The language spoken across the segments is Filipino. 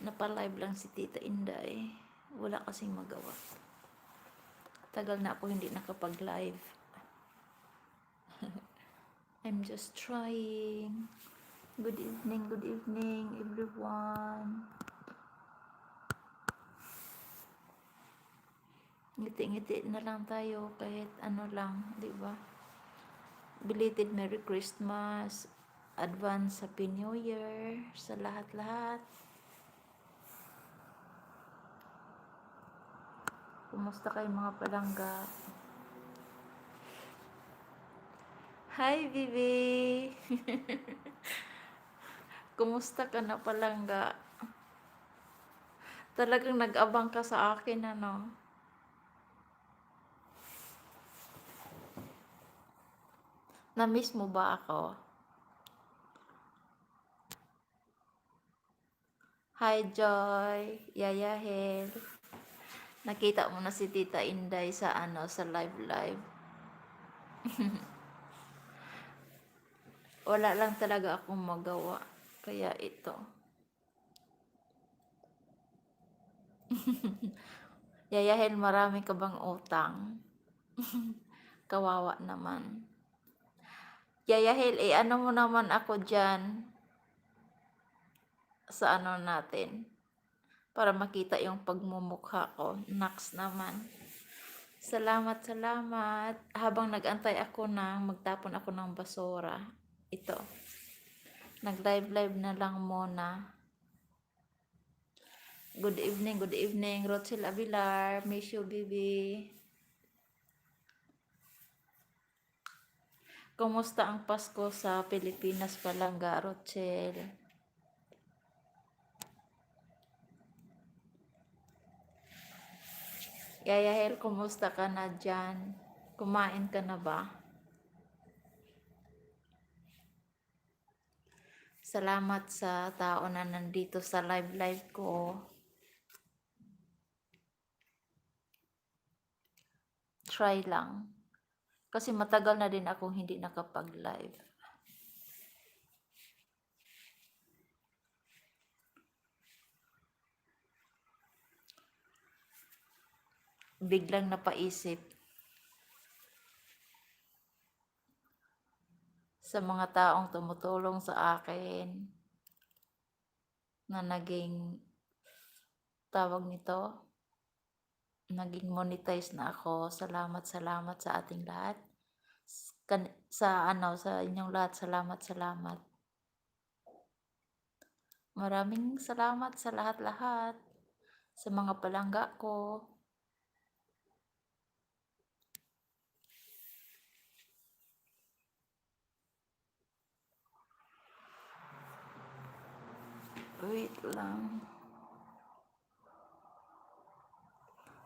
Napalive lang si Tita Inday. Wala kasing magawa. Tagal na ako hindi nakapag-live. I'm just trying. Good evening everyone. Ngiti-ngiti na lang tayo kahit ano lang, di ba? Belated Merry Christmas, advance Happy New Year sa lahat-lahat. Kumusta kayo mga palangga? Hi, Bibi! Kumusta ka na palangga? Talagang nag-abang ka sa akin, ano? Na-miss mo ba ako? Hi, Joy! Yaya Hel! Nakita mo na si Tita Inday sa ano, sa live. Wala lang talaga akong magawa. Kaya ito. Yaya Hel, marami ka bang utang? Kawawa naman. Yaya Hel, ano mo naman ako dyan sa ano natin para makita yung pagmumukha ko. Naks naman. Salamat. Habang nag-antay ako magtapon ako ng basura. Ito. Nag-live na lang muna. Good evening, Rochelle Avilar. Miss you, baby. Kumusta ang Pasko sa Pilipinas, Palangga, Rochelle? Yaya Hel, kumusta ka na dyan? Kumain ka na ba? Salamat sa tao na nandito sa live ko. Try lang. Kasi matagal na din akong hindi nakapag-live. Biglang napaisip sa mga taong tumutulong sa akin na naging tawag nito, naging monetize na ako. Salamat sa ating lahat. Sa inyong lahat, salamat. Maraming salamat sa lahat-lahat. Sa mga palangga ko. Wait lang.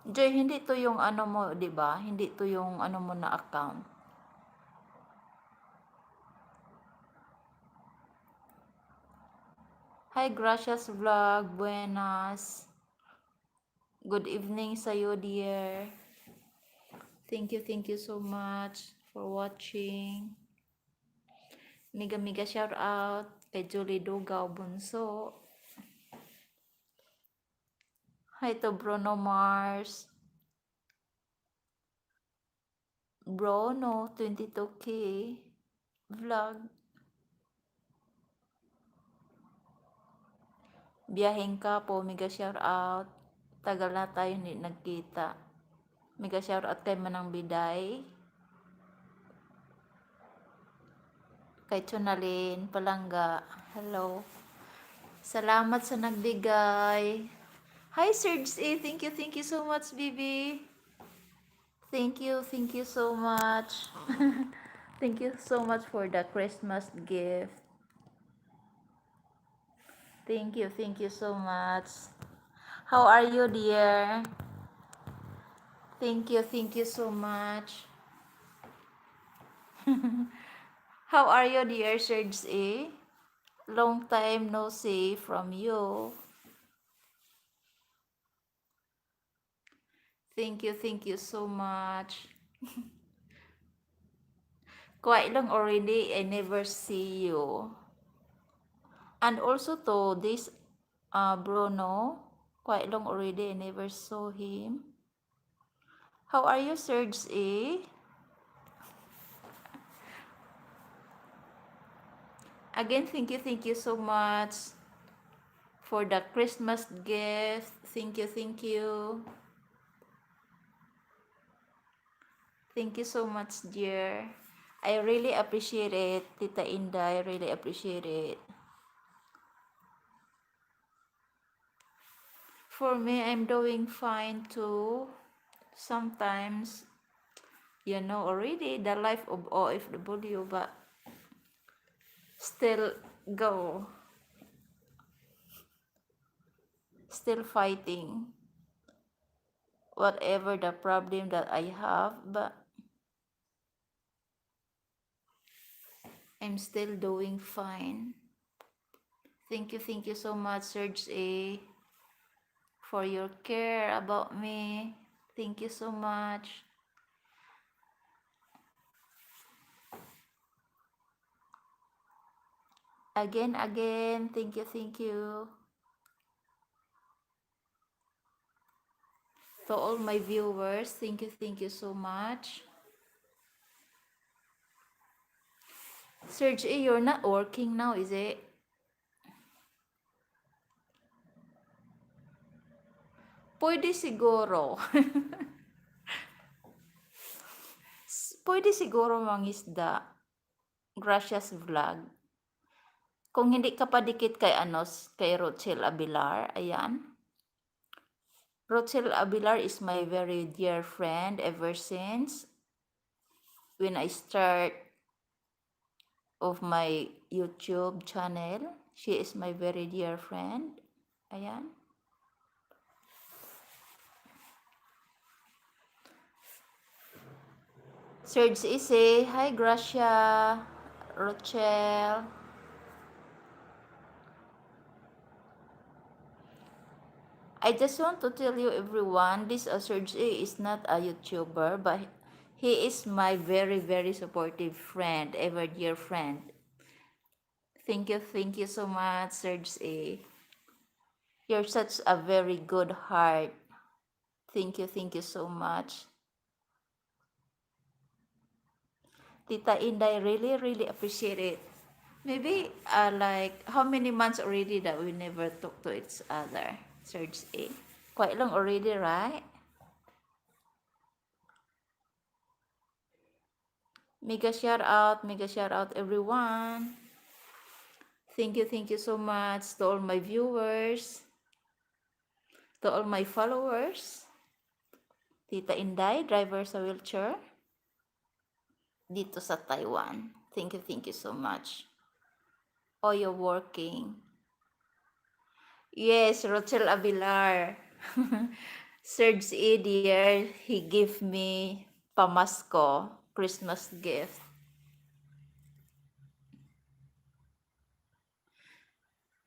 Joy, hindi to yung ano mo, 'di ba? Hindi to yung ano mo na account. Hi, Gracias Vlog. Buenas. Good evening sa'yo, dear. Thank you so much for watching. Miga shout out kay Julie Dugaw Bunso. Hi to Bruno Mars. Bruno, 22K vlog. Biyaheng ka po, mega shout out. Tagal na tayo hindi nagkita. Mega shout out kay Manang Biday. Kay Chunalin Palangga. Hello. Salamat sa nagbigay. Hi Serge A. Thank you so much, Bibi. Thank you so much. Thank you so much for the Christmas gift. Thank you so much. How are you, dear? Thank you so much. How are you, dear Serge A? Long time no see from you. Thank you so much. Quite long already, I never see you. And also to this Bruno. Quite long already. I never saw him. How are you, Serge A? Again, thank you so much for the Christmas gift. Thank you, thank you. Thank you so much, dear. I really appreciate it, Tita Inda. I really appreciate it. For me, I'm doing fine too. Sometimes, already the life of OFW, but still go, still fighting whatever the problem that I have, but I'm still doing fine. Thank you so much, Serge A, for your care about me. Thank you so much. Again, thank you. To all my viewers, thank you so much. Serge A, you're not working now, is it? Pwede siguro. Pwede siguro mangisda. Gracias vlog. Kung hindi ka pa dikit kay kay Rochelle Abilar, ayan. Rochelle Abilar is my very dear friend ever since when I start of my YouTube channel. She is my very dear friend. Ayan. Serge Ise, hi Gracia, Rochelle. I just want to tell you everyone, this Serge is not a YouTuber, but he is my very, very supportive friend, ever dear friend. Thank you so much, Serge A. You're such a very good heart. Thank you so much. Tita Inday, really, really appreciate it. Maybe like how many months already that we never talk to each other, Serge A? Quite long already, right? Mega shout out everyone. Thank you so much to all my viewers, to all my followers. Tita Inday, driver sa wheelchair, dito sa Taiwan. Thank you so much. Oh, you're working. Yes, Rochelle Abilar. Serge A, dear, he gave me pamasko, Christmas gift.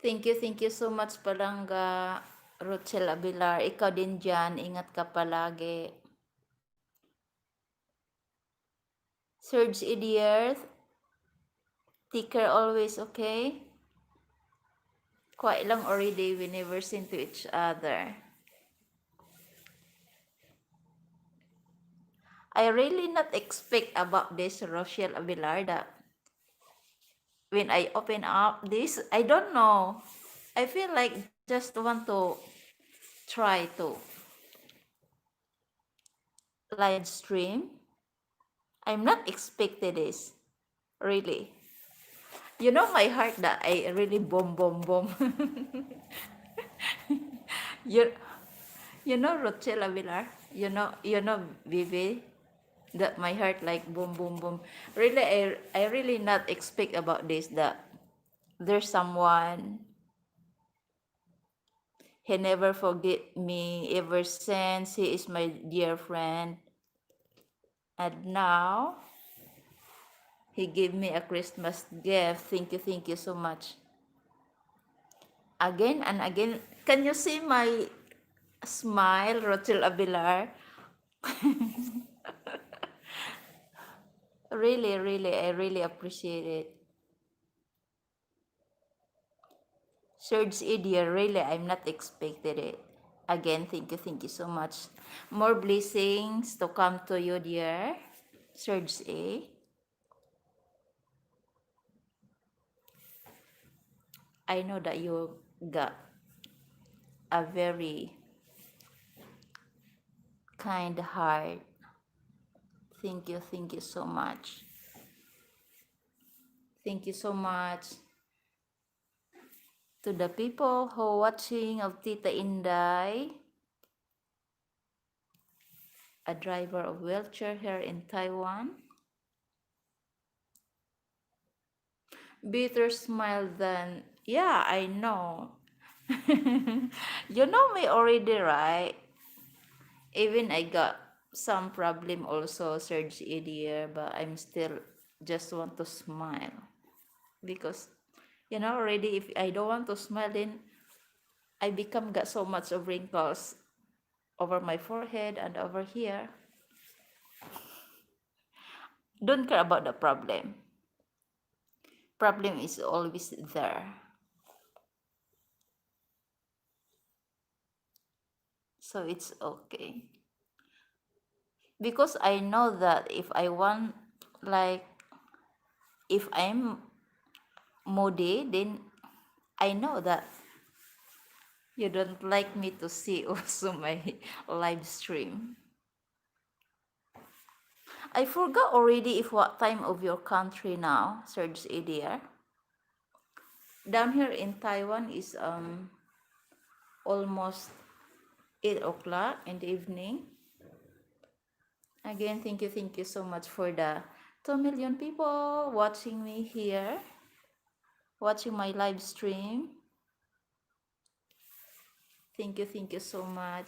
Thank you so much, Palangga, Rochelle Abilar. Ikaw din dyan, ingat ka palagi. Serge A, dear, take care always, okay? Quite long already, we never seen to each other. I really not expect about this Rochelle Abilar that when I open up this, I don't know. I feel like just want to try to live stream. I'm not expected this, really. You know my heart that I really boom. you, you know Rochelle Avilar? You know Vivi? That my heart like boom. Really, I really not expect about this that there's someone. He never forget me ever since he is my dear friend. And now, he gave me a Christmas gift. Thank you so much. Again and again, can you see my smile, Rochelle Abilar? Really, I really appreciate it. Surge dear, really, I'm not expected it. Again, thank you so much. More blessings to come to you, dear. Surge A. I know that you got a very kind heart. Thank you so much. Thank you so much to the people who watching of Tita Inday, a driver of wheelchair here in Taiwan. Bitter smile than, yeah, I know. You know me already, right? Even I got some problem also, Surge earlier, but I'm still just want to smile. Because, already if I don't want to smile, then I become got so much of wrinkles over my forehead and over here. Don't care about the problem. Problem is always there. So it's okay. Because I know that if I want, like, if I'm moody, then I know that you don't like me to see also my live stream. I forgot already if what time of your country now, Serge Idir. Down here in Taiwan is almost 8 o'clock in the evening. Again, thank you so much for the 2 million people watching me here, watching my live stream. Thank you so much.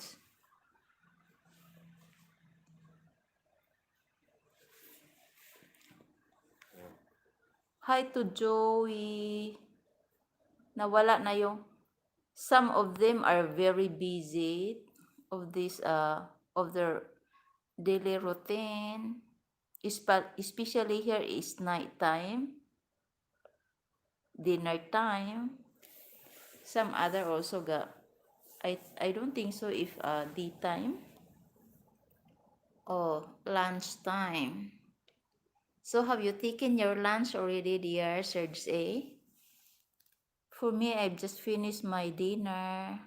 Hi to Joey. Nawala na yung, some of them are very busy of this of their daily routine. Especially here is night time, dinner time. Some other also got, I don't think so if daytime or lunch time. So have you taken your lunch already, dear Serge A? For me, I've just finished my dinner.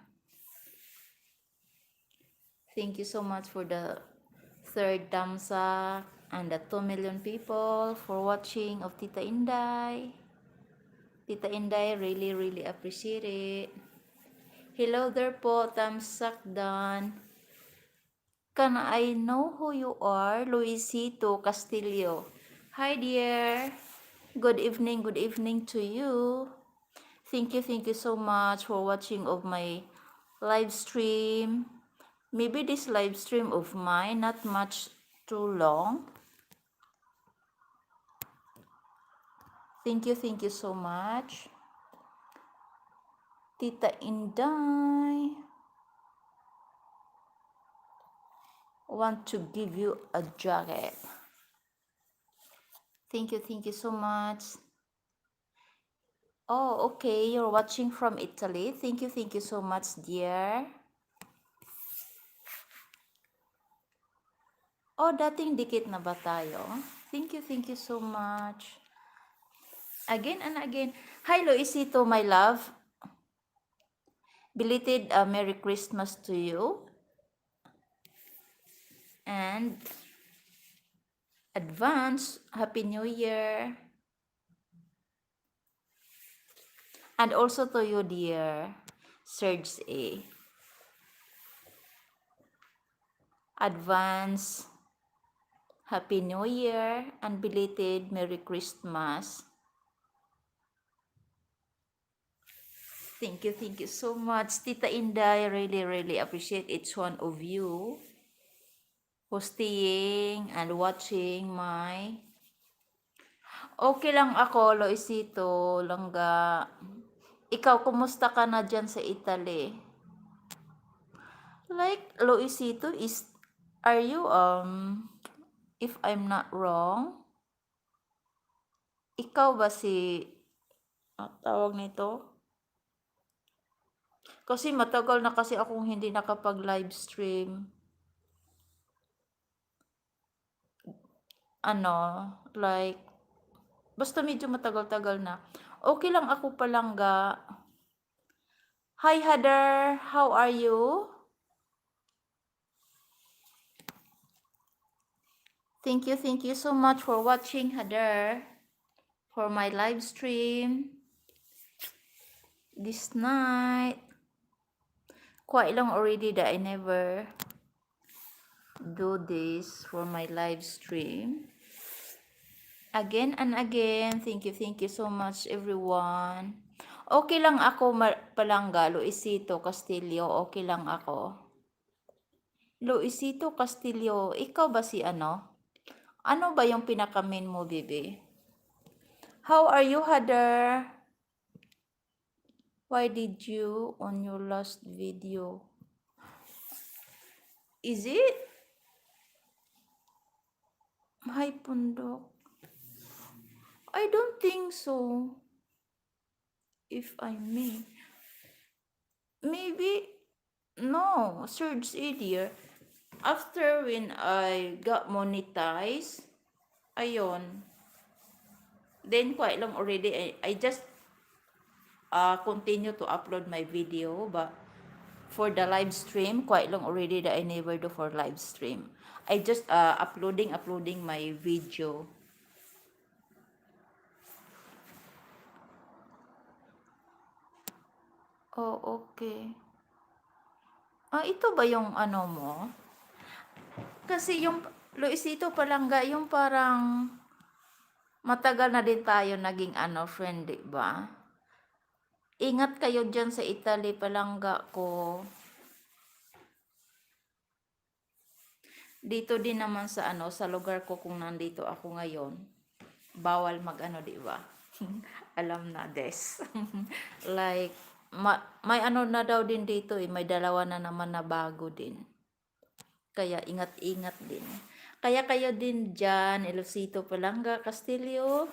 Thank you so much for the third thumbs up and the 2 million people for watching of Tita Inday. Tita Inday, really appreciate it. Hello there po, thumbs up done. Can I know who you are? Luisito Castillo. Hi dear. Good evening to you. Thank you so much for watching of my live stream. Maybe this live stream of mine not much too long. Thank you so much. Tita Inday want to give you a jacket. Thank you so much. Oh, okay, you're watching from Italy. Thank you so much, dear. Oh, dating dikit na ba tayo? Thank you so much. Again and again. Hi, Loisito, my love. Belated Merry Christmas to you. And advance Happy New Year. And also to you, dear Serge A. Advance Happy New Year and belated Merry Christmas. Thank you so much. Tita Inday, really appreciate each one of you who's staying and watching my... Okay lang ako, Loisito, Langga. Ikaw, kumusta ka na dyan sa Italy? Like, Loisito, are you, if I'm not wrong, ikaw ba si, tawag nito? Kasi matagal na kasi akong hindi nakapag-live stream. Ano, like, basta medyo matagal-tagal na. Okay lang ako, Palangga. Hi, Heather. How are you? Thank you so much for watching, Heather, for my live stream this night. Quite long already that I never do this for my live stream. Again and again, thank you so much, everyone. Okay lang ako, Palangga, Luisito Castillo, okay lang ako. Luisito Castillo, ikaw ba si ano? Ano ba yung pinaka-main mo, baby? How are you, Heather? Why did you on your last video? Is it? Hi, Pundok. I don't think so. If I may. Maybe, no, Surge Idiot. After when I got monetized, ayun, then quite long already, I just continue to upload my video, but for the live stream, quite long already that I never do for live stream. I just uploading my video. Oh, okay. Ito ba yung ano mo? Kasi yung Luisito Palangga, yung parang matagal na din tayo naging friend, di ba? Ingat kayo dyan sa Italy, Palangga ko. Dito din naman sa sa lugar ko kung nandito ako ngayon, bawal di ba? Alam na des. Like, may na daw din dito may dalawa na naman na bago din. Kaya ingat-ingat din. Kaya kayo din dyan, Luisito Palangga Castillo,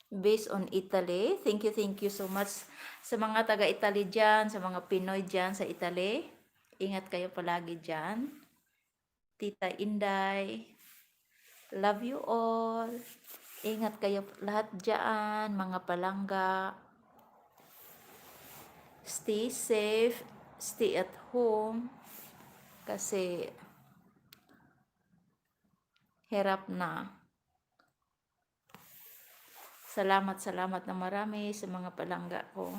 based on Italy. Thank you so much sa mga taga-Italy dyan, sa mga Pinoy dyan sa Italy. Ingat kayo palagi dyan. Tita Inday, love you all. Ingat kayo lahat dyan, mga Palangga. Stay safe, stay at home. Kasi hirap na. Salamat na marami sa mga Palangga ko.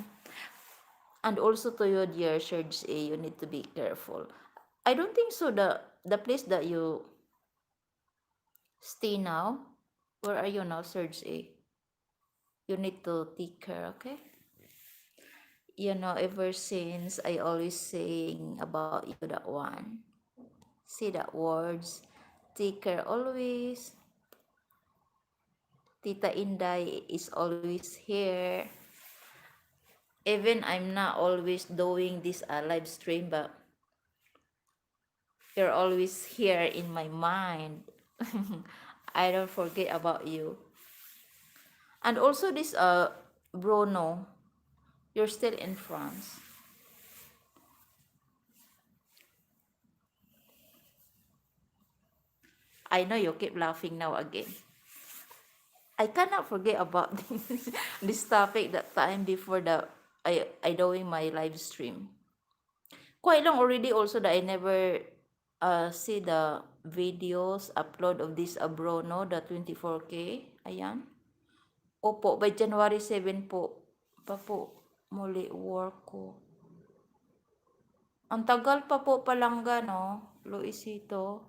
And also to you, dear Serge A, you need to be careful. I don't think so the place that you stay now, where are you now, Serge A? You need to take care, okay? You know, ever since I always saying about you that one. See that words. Take care always. Tita Inday is always here. Even I'm not always doing this live stream, but you're always here in my mind. I don't forget about you. And also this Bruno, you're still in France. I know you keep laughing now again. I cannot forget about this topic that time before I doing my live stream. Quite long already also that I never see the videos upload of this Bruno, the 24K. Ayan. Opo, by January 7 po. Pa po muli work ko. Ang tagal pa po Palangga, no? Luisito.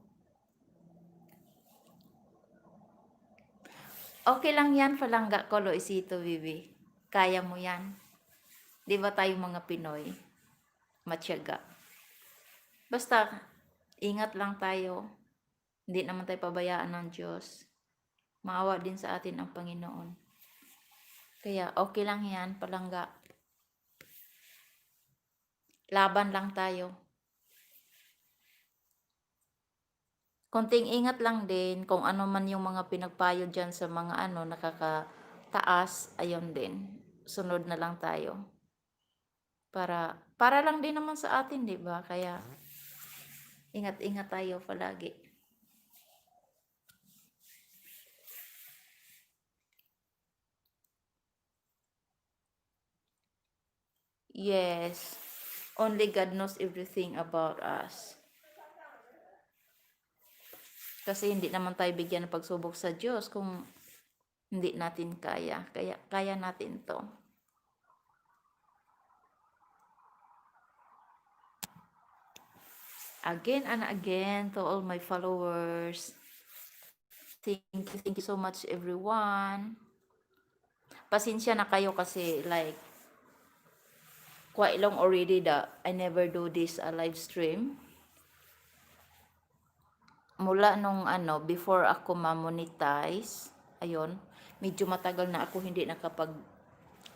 Okay lang yan, Palangga ko, Luisito, Bibi. Kaya mo yan. Di ba tayo mga Pinoy? Matyaga. Basta, ingat lang tayo. Hindi naman tayo pabayaan ng Diyos. Maawa din sa atin ang Panginoon. Kaya, okay lang yan, Palangga. Laban lang tayo. Konting ingat lang din kung ano man yung mga pinagpayo dyan sa mga nakakataas, ayun din. Sunod na lang tayo. Para lang din naman sa atin, 'di ba? Kaya ingat-ingat tayo palagi. Yes. Only God knows everything about us. Kasi hindi naman tayo bigyan ng pagsubok sa Diyos kung hindi natin kaya. Kaya kaya natin 'to. Again and again to all my followers. Thank you so much everyone. Pasensya na kayo kasi like quite long already that I never do this live stream. Mula nung before ako ma-monetize, ayun, medyo matagal na ako hindi nakapag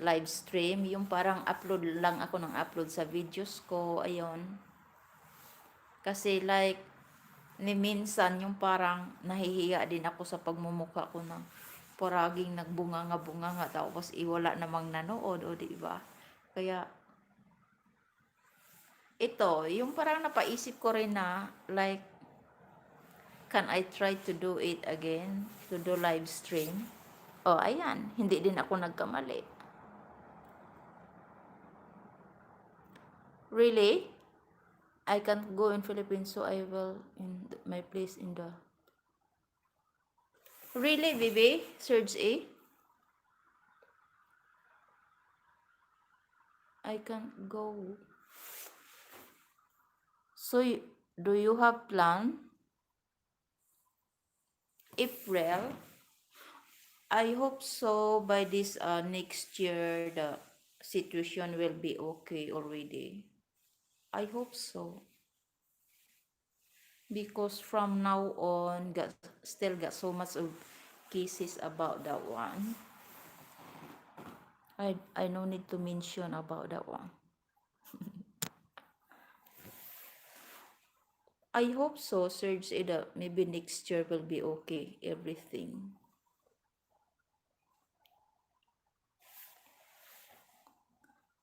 live stream. Yung parang upload lang ako ng upload sa videos ko, ayun. Kasi like, ni minsan yung parang nahihiya din ako sa pagmumukha ko na paraging nagbunga-bunga tapos iwala namang nanood, o di ba? Kaya ito, yung parang napaisip ko rin na like can I try to do it again, to do live stream? Oh, ayan, hindi din ako nagkamali. Really? I can't go in Philippines, so I will in my place in the... Really, Bibi? Surge A? I can't go. So, do you have plan? April? I hope so by this next year the situation will be okay already. I hope so. Because from now on, still got so much of cases about that one. I no need to mention about that one. I hope so, Serge, that maybe next year will be okay, everything.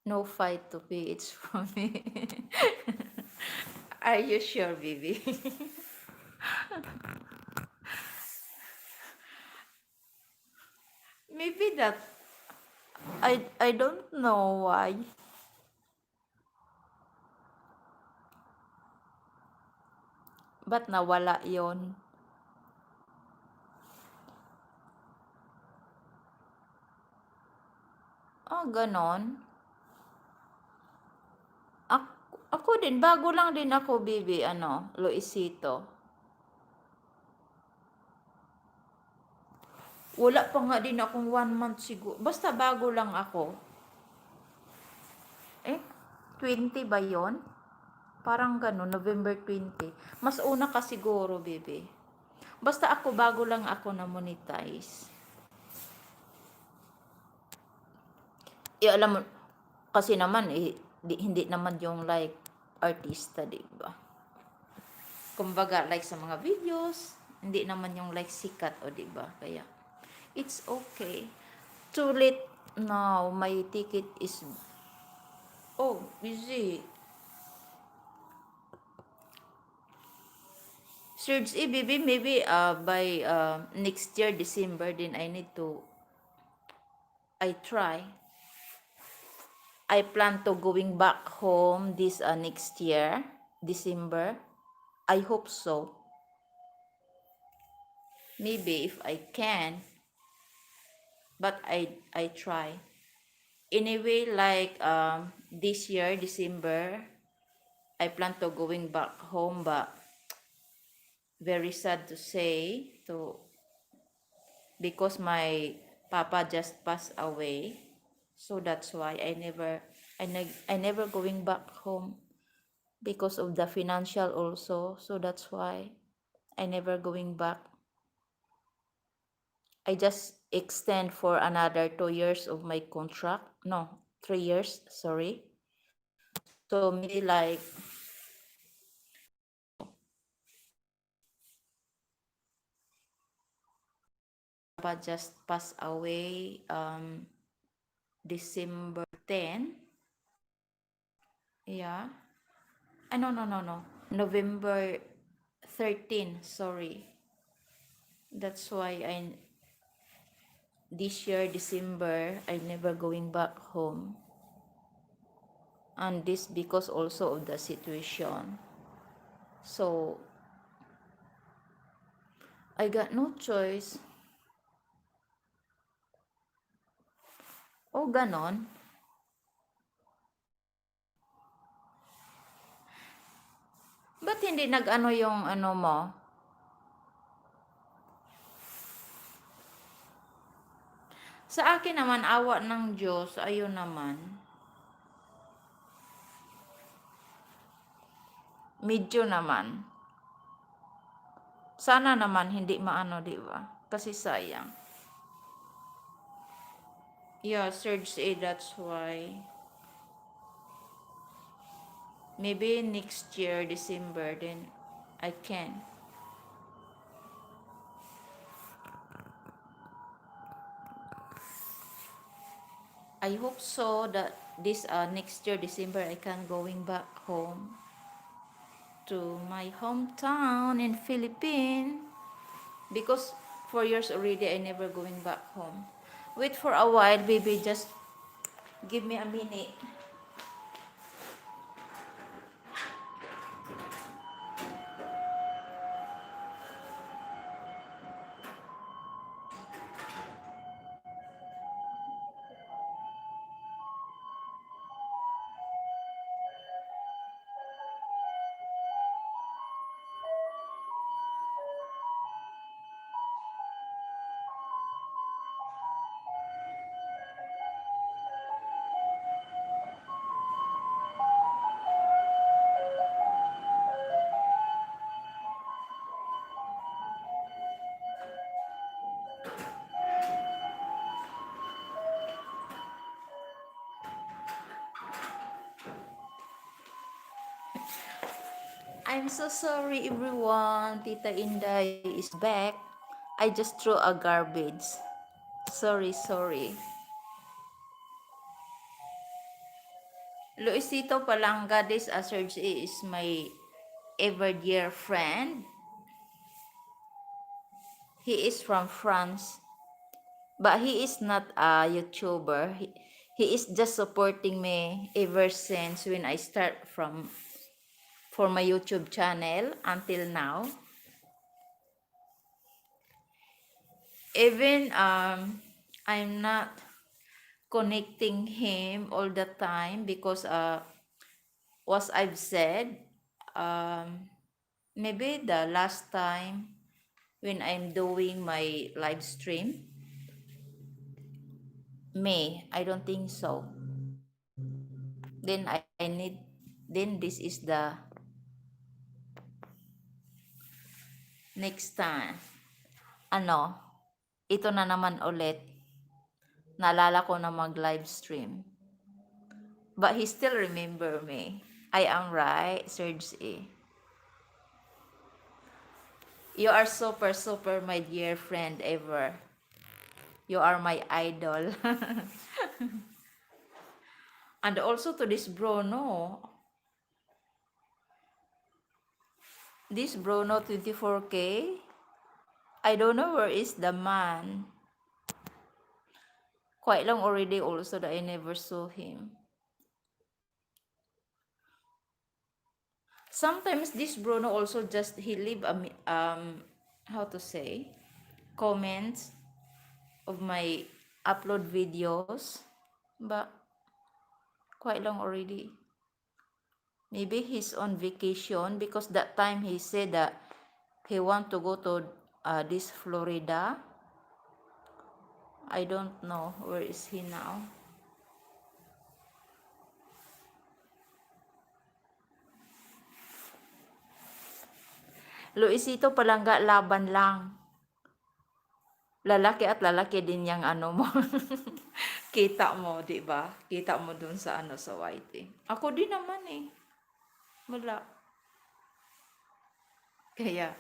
No fight to pay, it's from me. Are you sure, baby? Maybe that, I don't know why. Ba't nawala yon? Ah, ganon. Ako din, bago lang din ako, baby, Luisito. Wala pa nga din akong 1 month siguro. Basta bago lang ako. 20 ba yon? Parang ganun, November 20. Mas una ka siguro, baby. Basta ako, bago lang ako na monetize. Alam mo, kasi naman, hindi naman yung like artista, diba? Kumbaga, like sa mga videos, hindi naman yung like sikat, o diba? Kaya, it's okay. Too late now, my ticket is... Oh, busy. Surge baby, maybe by next year, December, then I try. I plan to going back home this next year, December. I hope so. Maybe if I can, but I try. Anyway, like this year, December, I plan to going back home, but very sad to say, because my papa just passed away, so that's why I never going back home because of the financial also, so that's why I never going back. I just extend for another 2 years of my contract. No, 3 years, sorry. So maybe like papa just passed away December 10. Yeah. No. November 13, sorry. That's why this year, December, I never going back home. And this because also of the situation. So, I got no choice. O, ganon. Ba't hindi nag-ano yung ano mo? Sa akin naman, awa ng Diyos, ayun naman. Medyo naman. Sana naman hindi maano, di ba? Kasi sayang. Yeah, Surge A, that's why. Maybe next year, December, then I can. I hope so that this next year, December, I can going back home to my hometown in Philippines. Because 4 years already, I never going back home. Wait for a while, baby. Just give me a minute. I'm so sorry, everyone. Tita Inday is back. I just threw a garbage. Sorry. Luisito Palangga, this Serge is my ever dear friend. He is from France. But he is not a YouTuber. He is just supporting me ever since when I start for my YouTube channel until now. Even I'm not connecting him all the time because what I've said, maybe the last time when I'm doing my live stream, May, I don't think so. Then I need, then this is the next time. Ano, ito na naman ulit. Naalala ko na mag-live stream. But he still remember me. I am right, Serge E. You are super my dear friend ever. You are my idol. And also to this Bruno. This Bruno 24K. I don't know where is the man. Quite long already also that I never saw him. Sometimes this Bruno also just he leave a how to say comments of my upload videos, but quite long already. Maybe he's on vacation because that time he said that he want to go to this Florida. I don't know where is he now. Luisito Palangga, laban lang. Lalaki at lalaki din yang ano mo. Kita mo, di ba? Kita mo dun sa ano sa YT. Ako din naman eh. Wala. Kaya,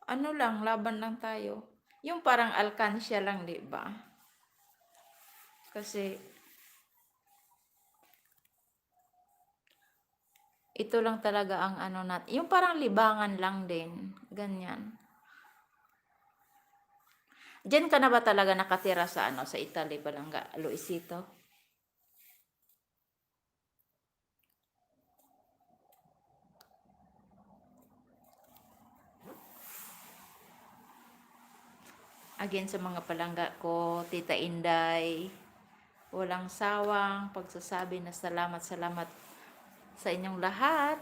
ano lang, laban lang tayo. Yung parang alkansya lang, di ba? Kasi, Ito lang talaga ang ano natin. Yung parang libangan lang din. Ganyan. Diyan ka na ba talaga nakatira sa ano, sa Italy, Palangga, Luisito? Again sa mga palangga ko, Tita Inday, walang sawang pagsasabi na salamat sa inyong lahat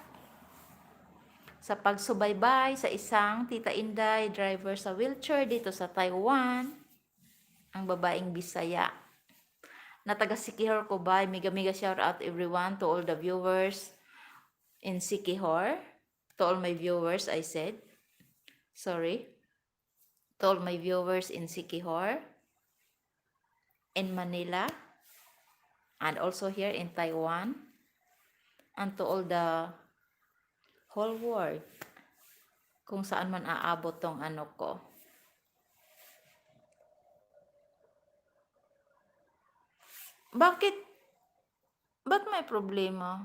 sa pagsubaybay sa isang Tita Inday driver sa wheelchair dito sa Taiwan, ang babaeng Bisaya. Na taga Sikihor ko ba, mega shout out everyone to all the viewers in Sikihor, to all my viewers I said, sorry, to all my viewers in Sikihor, in Manila, and also here in Taiwan, and to all the whole world, kung saan man aabot tong ano ko. Bakit? Ba't may problema?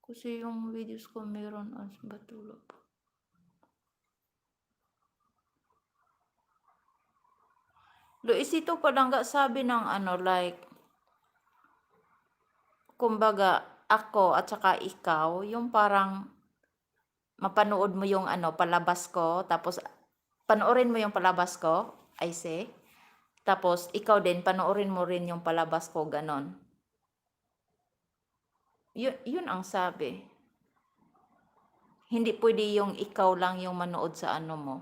Kasi yung videos ko meron as batulog. Luisito Palangga sabi ng ano like, kumbaga ako at saka ikaw, yung parang mapanood mo yung ano palabas ko, tapos panoorin mo yung palabas ko, I say. Tapos ikaw din panoorin mo rin yung palabas ko, ganon. Yun ang sabi. Hindi pwede yung ikaw lang yung manood sa ano mo.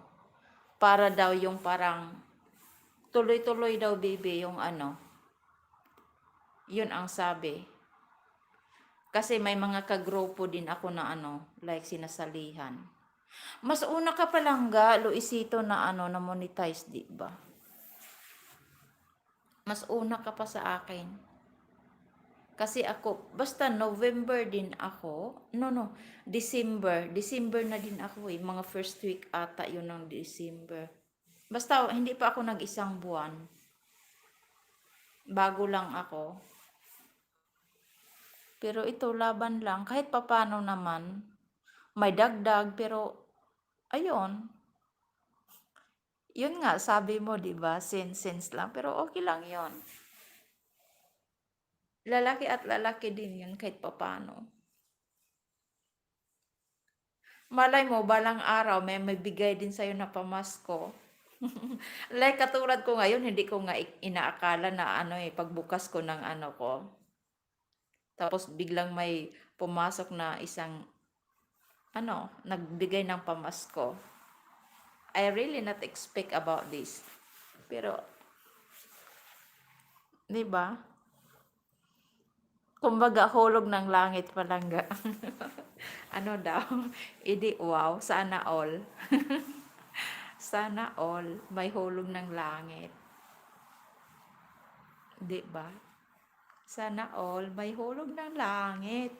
Para daw yung parang tuloy-tuloy daw baby yung ano. Yun ang sabi. Kasi may mga kagrupo din ako na ano, like sinasalihan. Mas una ka Palangga, Luisito, na ano, na monetize, di ba? Mas una ka pa sa akin. Kasi ako, basta November din ako. No, December. December na din ako eh. Mga first week ata yun ng December. Basta hindi pa ako nag-isang buwan. Bago lang ako. Pero ito, laban lang. Kahit papano naman, may dagdag, pero, ayun. Yun nga, sabi mo, di ba? Sense lang. Pero okay lang yon. Lalaki at lalaki din yun, kahit papano. Malay mo, balang araw, may bigay din sa'yo na pamasko. Like katulad ko ngayon, hindi ko nga inaakala na ano eh, pagbukas ko ng ano ko. Tapos biglang may pumasok na isang ano, nagbigay ng pamasko. I really not expect about this. Pero, di ba? Kumbaga, hulog ng langit Palangga. Ano daw? Idi, wow, sana all. Sana all, may hulog ng langit. Di ba? Sana all, may hulog ng langit.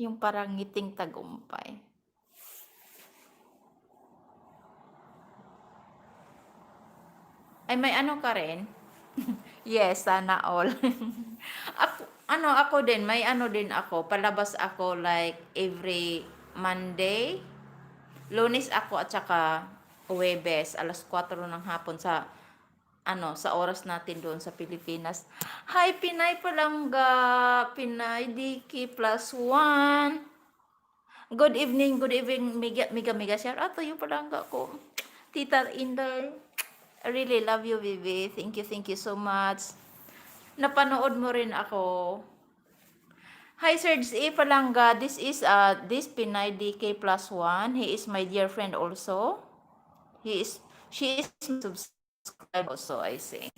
Yung parang ngiting tagumpay. Ay, may ano ka rin? Yes, sana all. Ako din, may ano din ako, palabas ako like every Monday, Lunes ako at saka Huwebes, alas 4 ng hapon sa ano, sa oras natin doon sa Pilipinas. Hi, Pinay Palangga, Pinay Diki +1. Good evening, mega shout out to you Palangga ko. Tita Inday, I really love you, baby. Thank you so much. Napanood mo rin ako. Hi, Serge E. Palangga. This is this Pinay DK +1. He is my dear friend also. She is subscribed also, I say.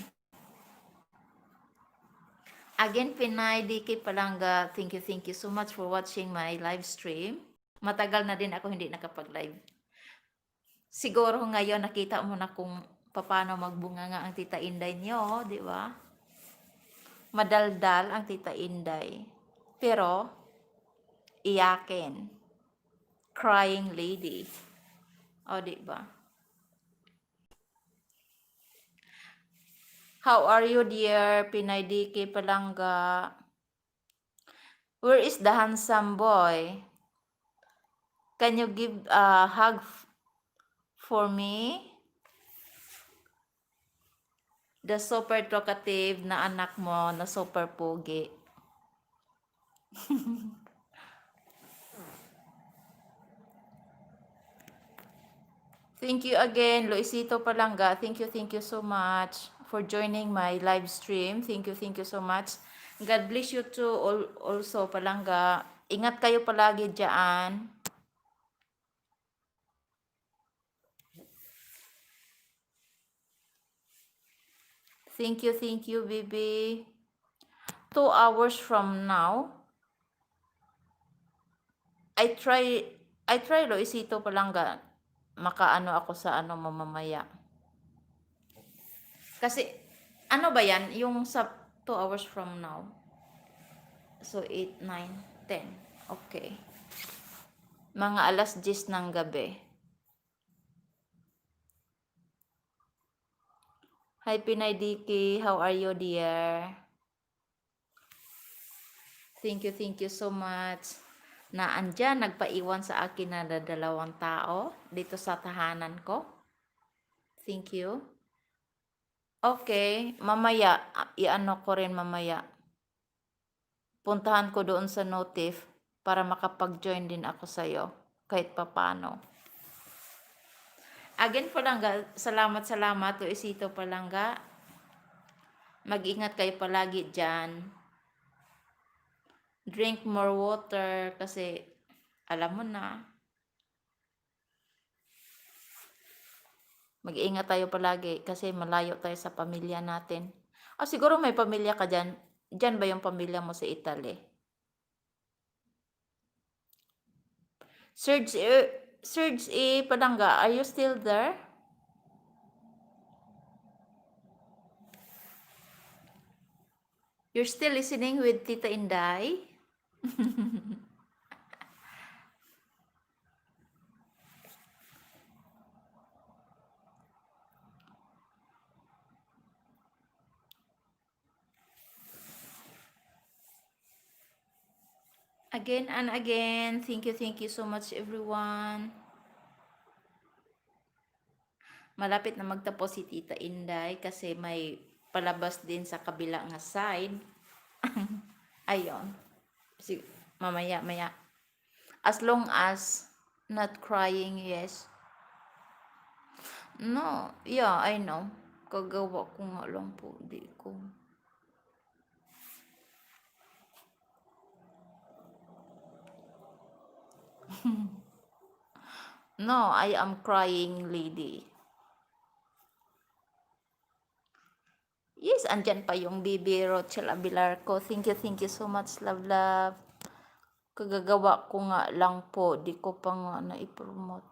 Again, Pinay DK Palangga, thank you so much for watching my live stream. Matagal na din ako hindi nakapag-live. Siguro ngayon nakita mo na kung paano magbunga nga ang Tita Inday niyo, di ba? Madaldal ang Tita Inday. Pero, iyakin. Crying lady. O, di ba? How are you, dear? Pinaydiki Palangga. Where is the handsome boy? Can you give a hug for me? The super talkative na anak mo na super pogi. Thank you again, Luisito Palangga. Thank you so much for joining my live stream. Thank you so much. God bless you too also, Palangga. Ingat kayo palagi dyan. Thank you, baby. 2 hours from now, I try Luisito Palangga. Makaano ako sa ano mamamaya. Kasi, ano ba yan? Yung sa 2 hours from now. So, 8, 9, 10. Okay. Mga alas 10 ng gabi. Hi, Pinay Diki. How are you, dear? Thank you so much. Na andyan, nagpaiwan sa akin na 2 tao dito sa tahanan ko. Thank you. Okay, mamaya, iano ko rin mamaya. Puntahan ko doon sa notif para makapag-join din ako sa'yo kahit papano. Again, Palangga, salamat Luisito Palangga. Mag-ingat kayo palagi dyan. Drink more water kasi alam mo na. Mag-ingat tayo palagi kasi malayo tayo sa pamilya natin. Siguro may pamilya ka dyan. Dyan ba yung pamilya mo sa Italy? Serge E. Palangga, are you still there? You're still listening with Tita Inday? Again and again, thank you so much everyone. Malapit na magtapos si Tita Inday kasi may palabas din sa kabila nga side. Ayun. Mamaya. As long as not crying, yes. No, yeah, I know. Kagawa ko nga lang po, di ko. No, I am crying lady. Yes, andyan pa yung baby Rochelle Abilar ko. Thank you so much, love. Kagagawa ko nga lang po, di ko pa nga na-promote.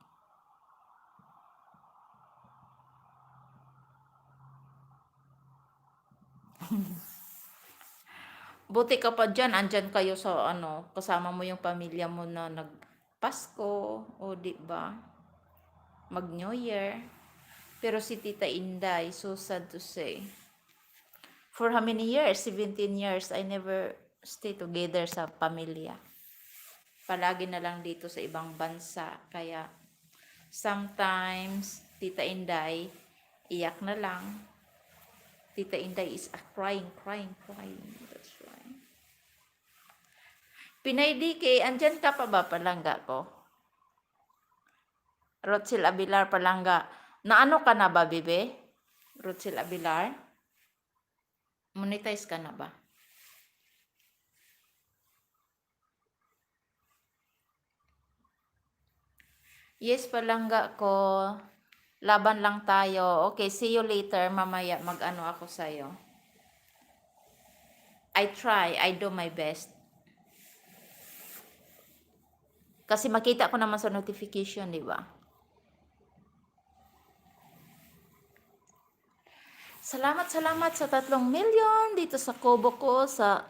Buti ka pa dyan, andyan kayo sa ano, kasama mo yung pamilya mo na nagpasko, o di ba? Mag New Year. Pero si Tita Inday, so sad to say. For how many years? 17 years, I never stay together sa pamilya. Palagi na lang dito sa ibang bansa. Kaya, sometimes, Tita Inday, iyak na lang. Tita Inday is crying. That's right. Pinay DK, andyan ka pa ba, Palangga ko? Rochelle Abilar, Palangga. Naano ka na ba, bebe? Rochelle Abilar? Monetize ka na ba? Yes, Palangga ko. Laban lang tayo. Okay, see you later. Mamaya mag-ano ako sa'yo. I do my best. Kasi makita ko naman sa notification, di ba? Salamat sa 3 million dito sa Kobo ko sa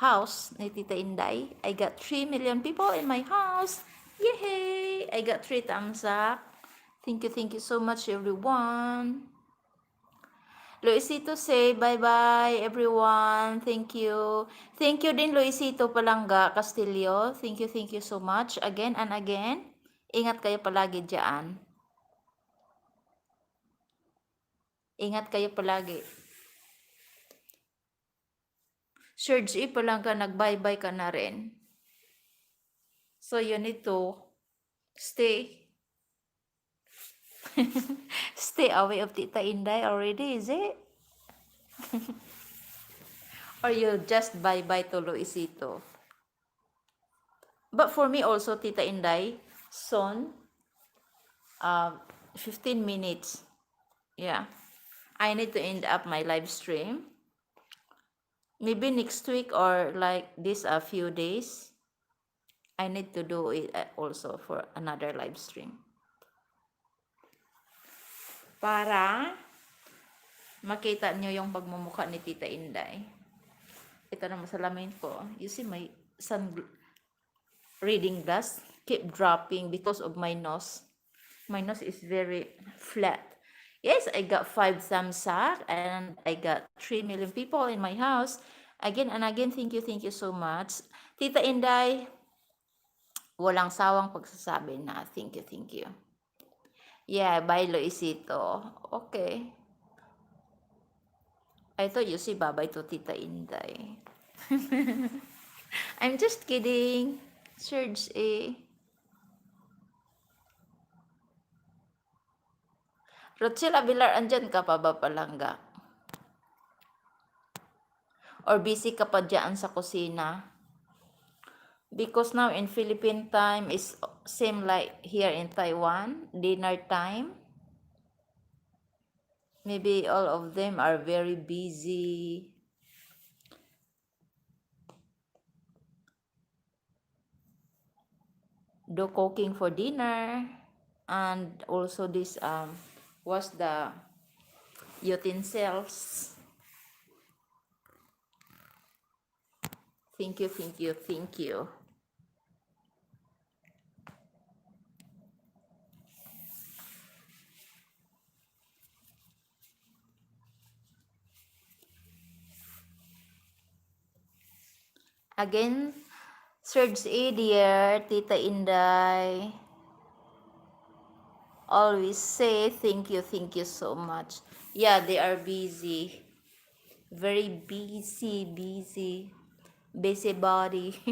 house ni Tita Inday. I got 3 million people in my house. Yay! I got 3 thumbs up. Thank you so much everyone. Luisito say bye-bye everyone. Thank you. Thank you din Luisito Palangga Castillo. Thank you so much again and again. Ingat kayo palagi diyan. Ingat kayo palagi. Serge E. Palangga, nag-bye-bye ka na rin. So you need to stay stay away of Tita Inday already, is it? Or you just bye-bye to Luisito? But for me also, Tita Inday, soon, 15 minutes. Yeah. I need to end up my live stream. Maybe next week or like this a few days. I need to do it also for another live stream. Para makita nyo yung pagmumukha ni Tita Inday. Ito na masalamin ko. You see my sun reading glass keep dropping because of my nose. My nose is very flat. Yes, I got 5 thumbs up and I got 3 million people in my house. Again and again, thank you so much. Tita Inday, walang sawang pagsasabi na thank you. Yeah, bye Loisito. Okay. I thought you say bye-bye to Tita Inday. I'm just kidding. Serge eh. Rochelle Avilar, andyan ka pa ba Palangga? Or busy ka pa dyan sa kusina? Because now in Philippine time is same like here in Taiwan, dinner time. Maybe all of them are very busy. Do cooking for dinner. And also this was the utensils. Thank you. Again, Serge A, dear, Tita Inday, always say thank you so much. Yeah, they are busy. Very busy body.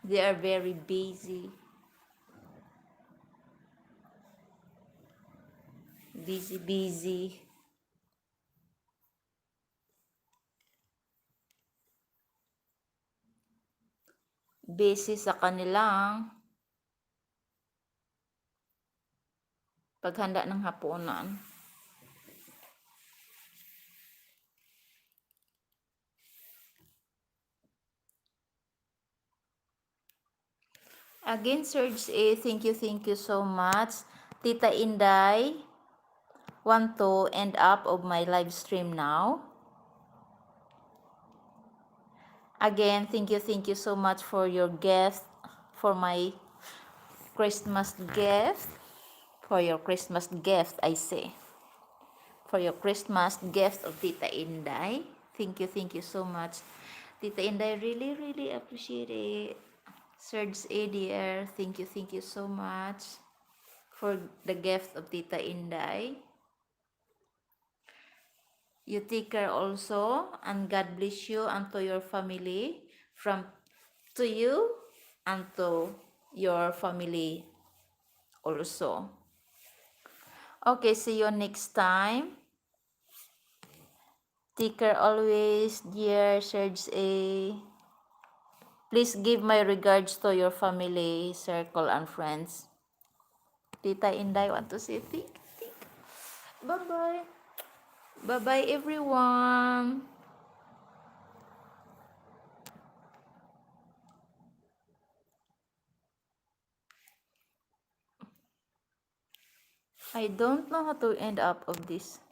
They are very busy. Busy. Busy sa kanilang paghanda ng hapunan. Again, Serge A, thank you so much. Tita Inday, want to end up of my live stream now. Again, thank you so much for your gift, for my Christmas gift, for your Christmas gift, I say. For your Christmas gift of Tita Inday. Thank you so much. Tita Inday, really appreciate it. Serge A, dear, thank you so much for the gift of Tita Inday. You take care also, and God bless you and to your family, from to you and to your family also. Okay, see you next time. Take care always, dear Serge A. Please give my regards to your family, circle, and friends. Tita Inday want to say thank. Bye-bye. Bye-bye, everyone. I don't know how to end up of this.